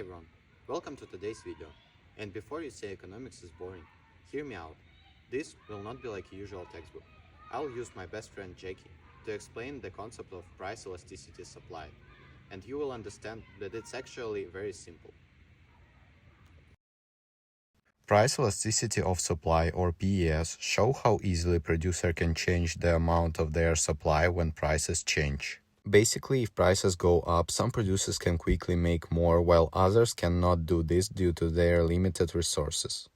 everyone, welcome to today's video. And before you say economics is boring, hear me out. This will not be like a usual textbook. I'll use my best friend Jackie to explain the concept of price elasticity supply, and you will understand that it's actually very simple. Price elasticity of supply, or PES, show how easily producer can change the amount of their supply when prices change. Basically, if prices go up, some producers can quickly make more, while others cannot do this due to their limited resources.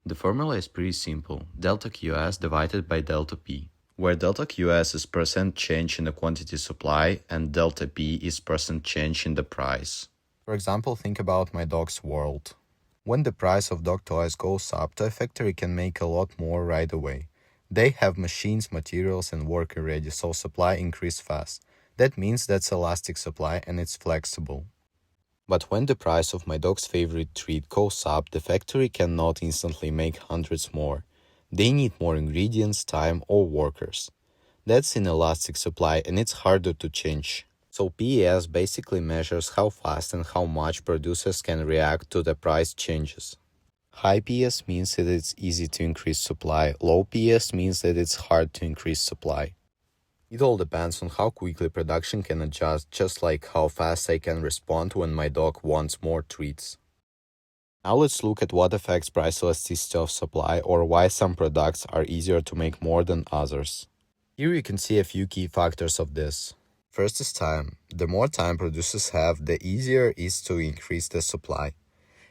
The formula is pretty simple: delta QS divided by delta P, where delta QS is percent change in the quantity supply and delta P is percent change in the price. For example, think about my dog's world. When the price of dog toys goes up, the factory can make a lot more right away. They have machines, materials, and worker ready, so supply increase fast. That means that's elastic supply and it's flexible. But when the price of my dog's favorite treat goes up, the factory cannot instantly make hundreds more. They need more ingredients, time, or workers. That's inelastic supply and it's harder to change. So PES basically measures how fast and how much producers can react to the price changes. High PES means that it's easy to increase supply. Low PES means that it's hard to increase supply. It all depends on how quickly production can adjust, just like how fast I can respond when my dog wants more treats. Now let's look at what affects price elasticity of supply, or why some products are easier to make more than others. Here you can see a few key factors of this. First is time. The more time producers have, the easier it is to increase the supply.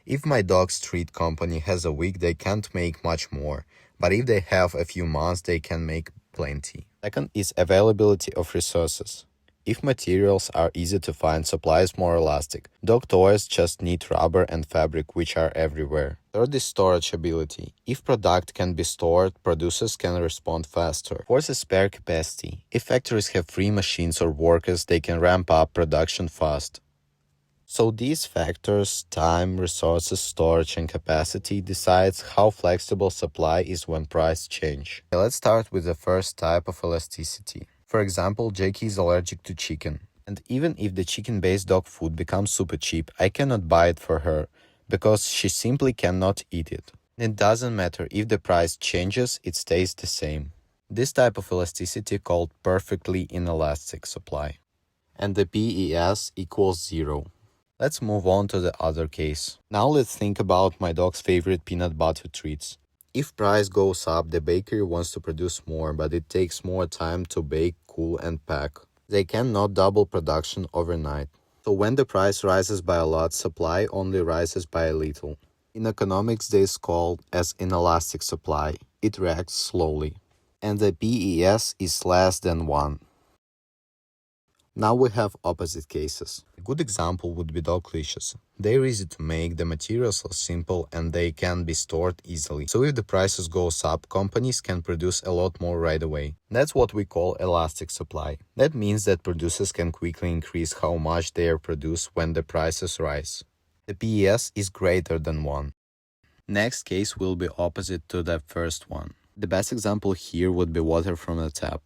If my dog's treat company has a week, they can't make much more, but if they have a few months, they can make plenty. Second is availability of resources. If materials are easy to find, supply is more elastic. Dog toys just need rubber and fabric, which are everywhere. Third is storage ability. If product can be stored, producers can respond faster. Fourth is spare capacity. If factories have free machines or workers, they can ramp up production fast. So these factors, time, resources, storage, and capacity, decides how flexible supply is when price change. Let's start with the first type of elasticity. For example, Jackie is allergic to chicken. And even if the chicken-based dog food becomes super cheap, I cannot buy it for her, because she simply cannot eat it. It doesn't matter if the price changes, it stays the same. This type of elasticity called perfectly inelastic supply. And the PES equals 0. Let's move on to the other case. Now let's think about my dog's favorite peanut butter treats. If price goes up, the bakery wants to produce more, but it takes more time to bake, cool, and pack. They cannot double production overnight. So when the price rises by a lot, supply only rises by a little. In economics, this is called as inelastic supply. It reacts slowly. And the PES is less than 1. Now we have opposite cases. A good example would be dog leashes. They're easy to make, the materials are simple, and they can be stored easily. So if the prices goes up, companies can produce a lot more right away. That's what we call elastic supply. That means that producers can quickly increase how much they produce when the prices rise. The PES is greater than 1. Next case will be opposite to the first one. The best example here would be water from the tap.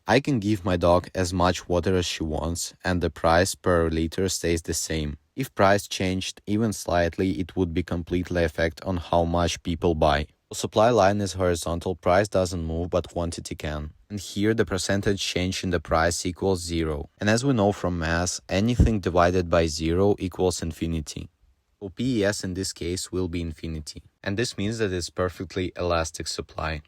I can give my dog as much water as she wants, and the price per liter stays the same. If price changed even slightly, it would be completely affect on how much people buy. The supply line is horizontal, price doesn't move, but quantity can. And here the percentage change in the price equals 0. And as we know from math, anything divided by 0 equals infinity. So PES in this case will be infinity. And this means that it's perfectly elastic supply.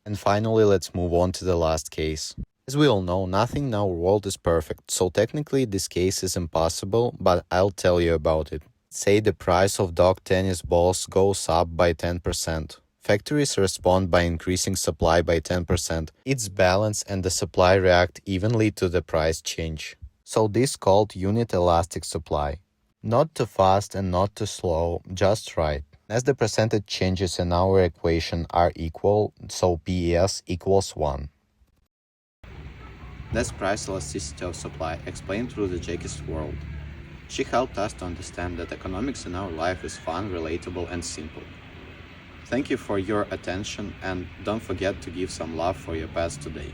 And finally, let's move on to the last case. As we all know, nothing in our world is perfect, so technically this case is impossible, but I'll tell you about it. Say the price of dog tennis balls goes up by 10%. Factories respond by increasing supply by 10%. It's balanced and the supply react evenly to the price change. So this is called unit elastic supply. Not too fast and not too slow, just right. As the percentage changes in our equation are equal, so PES equals 1. That's price elasticity of supply, explained through the Jackie's world. She helped us to understand that economics in our life is fun, relatable, and simple. Thank you for your attention, and don't forget to give some love for your pets today.